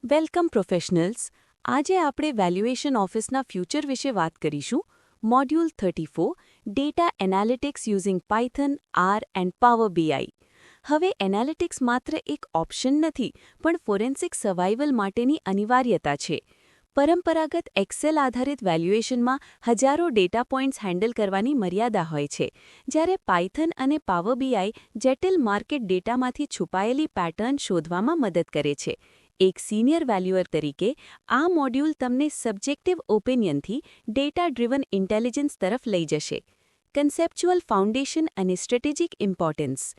Welcome professionals. આજે આપણે valuation ઓફિસના ફ્યુચર વિશે વાત કરીશું. Module 34 data analytics using Python, R and Power BI. હવે એનાલિટિક્સ માત્ર એક ઓપ્શન નથી, પણ ફોરેન્સિક સર્વાઇવલ માટેની અનિવાર્યતા છે. પરંપરાગત એક્સેલ આધારિત વેલ્યુએશનમાં હજારો ડેટા પોઇન્ટ્સ હેન્ડલ કરવાની મર્યાદા હોય છે, જ્યારે પાયથન અને પાવર બીઆઈ જટિલ માર્કેટ ડેટામાંથી છુપાયેલી પેટર્ન શોધવામાં મદદ કરે છે. એક સિનિયર વેલ્યુઅર તરીકે આ મોડ્યુલ તમને સબ્જેક્ટિવ ઓપિનિયનથી ડેટા ડ્રિવન ઇન્ટેલિજન્સ તરફ લઈ જશે. કન્સેપ્ચ્યુઅલ ફાઉન્ડેશન અને strategic importance.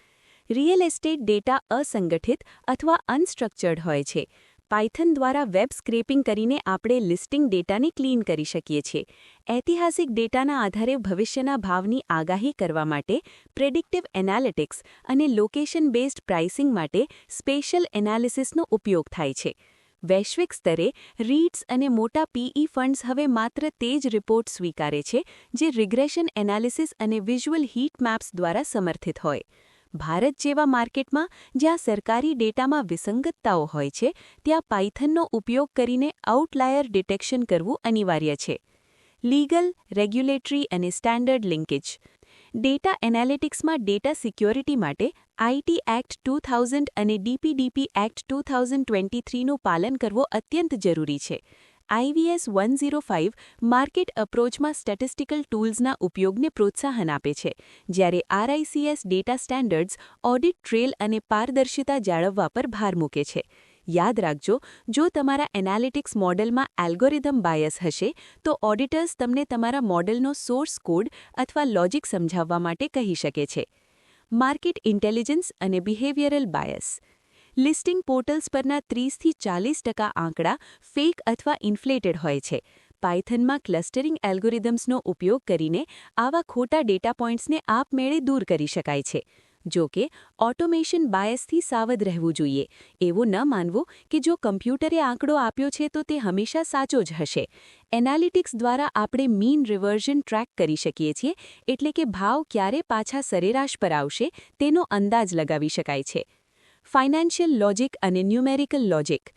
Real estate data અસંગઠિત અથવા અનસ્ટ્રક્ચર્ડ હોય છે. પાયથન દ્વારા વેબ સ્ક્રેપિંગ કરીને આપણે લિસ્ટિંગ ડેટાને ક્લીન કરી શકીએ છીએ. ઐતિહાસિક ડેટાના આધારે ભવિષ્યના ભાવની આગાહી કરવા માટે પ્રેડિક્ટિવ એનાલિટિક્સ અને લોકેશન બેઝડ પ્રાઇસિંગ માટે સ્પેશિયલ એનાલિસિસનો ઉપયોગ થાય છે. વૈશ્વિક સ્તરે રીટ્સ અને મોટા પીઈ ફંડ્સ હવે માત્ર તે જ રિપોર્ટ સ્વીકારે છે જે રિગ્રેશન એનાલિસિસ અને વિઝ્યુઅલ હીટ મેપ્સ દ્વારા સમર્થિત હોય. ભારત જેવા માર્કેટમાં જ્યાં સરકારી ડેટામાં વિસંગતતાઓ હોય છે, ત્યાં પાયથનનો ઉપયોગ કરીને આઉટલાયર ડિટેક્શન કરવું અનિવાર્ય છે. લીગલ, રેગ્યુલેટરી અને સ્ટાન્ડર્ડ લિંકેજ. ડેટા એનાલિટિક્સમાં ડેટા સિક્યોરિટી માટે આઈટી એક્ટ 2000 અને ડીપીડીપી એક્ટ 2023નું પાલન કરવું અત્યંત જરૂરી છે. IVS 105 માર્કેટ અપ્રોચમાં સ્ટેટિસ્ટિકલ ટૂલ્સના ઉપયોગને પ્રોત્સાહન આપે છે, જ્યારે RICS ડેટા સ્ટેન્ડર્ડ્સ ઓડિટ ટ્રેલ અને પારદર્શિતા જાળવવા પર ભાર મૂકે છે. યાદ રાખજો, જો તમારા એનાલિટિક્સ મોડેલમાં એલ્ગોરિધમ બાયસ હશે, તો ઓડિટર્સ તમને તમારા મોડેલનો સોર્સ કોડ અથવા લોજિક સમજાવવા માટે કહી શકે છે. માર્કેટ ઇન્ટેલિજન્સ અને બિહેવિયરલ બાયસ. લિસ્ટિંગ પોર્ટલ્સ પરના 30–40% આંકડા ફેક અથવા ઇન્ફ્લેટેડ હોય છે. પાયથનમાં ક્લસ્ટરિંગ એલ્ગોરિધમ્સનો ઉપયોગ કરીને આવા ખોટા ડેટા પોઇન્ટ્સને આપમેળે દૂર કરી શકાય છે. જો કે ઓટોમેશન બાયસથી સાવધ રહેવું જોઈએ. એવું ન માનવું કે જો કમ્પ્યુટરે આંકડો આપ્યો છે તો તે હંમેશા સાચો જ હશે. એનાલિટિક્સ દ્વારા આપણે મીન રિવર્ઝન ટ્રેક કરી શકીએ છીએ, એટલે કે ભાવ ક્યારે પાછા સરેરાશ પર આવશે તેનો અંદાજ લગાવી શકાય છે. ફાઇનાન્શિયલ લોજિક અને ન્યુમેરિકલ લોજિક.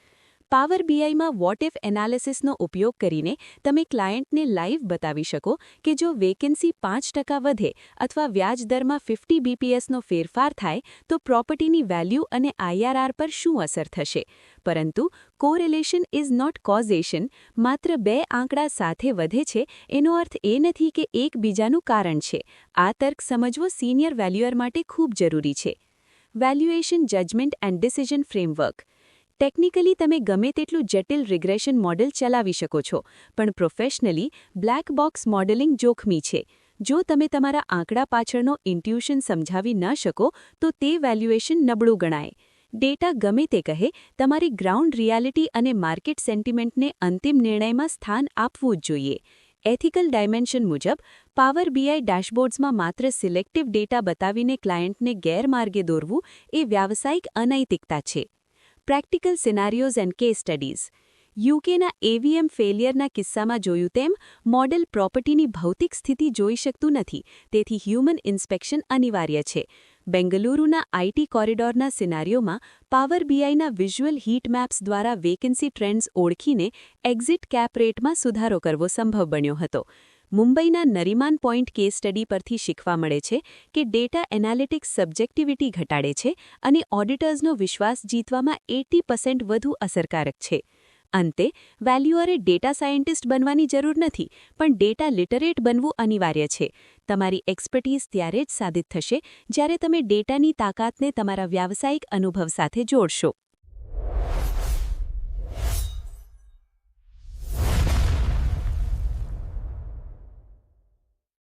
પાવર બીઆઈમાં વોટ ઇફ એનાલિસિસનો ઉપયોગ કરીને તમે ક્લાયન્ટને લાઈવ બતાવી શકો કે જો વેકેન્સી 5% વધે અથવા વ્યાજ દરમાં 50 BPSનો ફેરફાર થાય તો પ્રોપર્ટીની વેલ્યુ અને IRR પર શું અસર થશે. પરંતુ કોરિલેશન ઇઝ નોટ કોઝેશન. માત્ર બે આંકડા સાથે વધે છે એનો અર્થ એ નથી કે એકબીજાનું કારણ છે. આ તર્ક સમજવો સિનિયર વેલ્યુઅર માટે ખૂબ જરૂરી છે. Valuation judgement and decision framework. Technically તમે ગમે તેટલું જટિલ રિગ્રેશન મોડેલ ચલાવી શકો છો, પણ પ્રોફેશનલી બ્લેક બોક્સ મોડેલિંગ જોખમી છે. જો તમે તમારા આંકડા પાછળનો ઇન્ટ્યુશન સમજાવી ન શકો તો તે વેલ્યુએશન નબળું ગણાય. ડેટા ગમે તે કહે, તમારી ગ્રાઉન્ડ રિયાલિટી અને માર્કેટ સેન્ટિમેન્ટને અંતિમ નિર્ણયમાં સ્થાન આપવું જ જોઈએ. એથિકલ ડાયમેન્શન મુજબ પાવર બીઆઈ ડેશબોર્ડ્સમાં માત્ર સિલેક્ટિવ ડેટા બતાવીને ક્લાયન્ટને ગેરમાર્ગે દોરવું એ વ્યાવસાયિક અનૈતિકતા છે. Practical scenarios and case studies. યુકેના AVM ફેલિયરના કિસ્સામાં જોયું તેમ મોડેલ પ્રોપર્ટીની ભૌતિક સ્થિતિ જોઈ શકતું નથી, તેથી હ્યુમન ઇન્સ્પેક્શન અનિવાર્ય છે. બેંગલુરુના આઈટી કોરિડોરના સિનારીઓમાં પાવર બીઆઈના વિઝ્યુઅલ હીટ મેપ્સ દ્વારા વેકેન્સી ટ્રેન્ડ્સ ઓળખીને એક્ઝિટ કેપ રેટમાં સુધારો કરવો સંભવ બન્યો હતો. મુંબઈના નરીમાન પોઈન્ટ કેસ સ્ટડી પરથી શીખવા મળે છે કે ડેટા એનાલિટિક્સ સબ્જેક્ટિવિટી ઘટાડે છે અને ઓડિટર્સનો વિશ્વાસ જીતવામાં 80% વધુ અસરકારક છે. અંતે, વેલ્યુઅરે ડેટા સાયન્ટિસ્ટ બનવાની જરૂર નથી, પણ ડેટા લિટરેટ બનવું અનિવાર્ય છે. તમારી એક્સપર્ટીઝ ત્યારે જ સાબિત થશે જ્યારે તમે ડેટાની તાકાતને તમારા વ્યાવસાયિક અનુભવ સાથે જોડશો.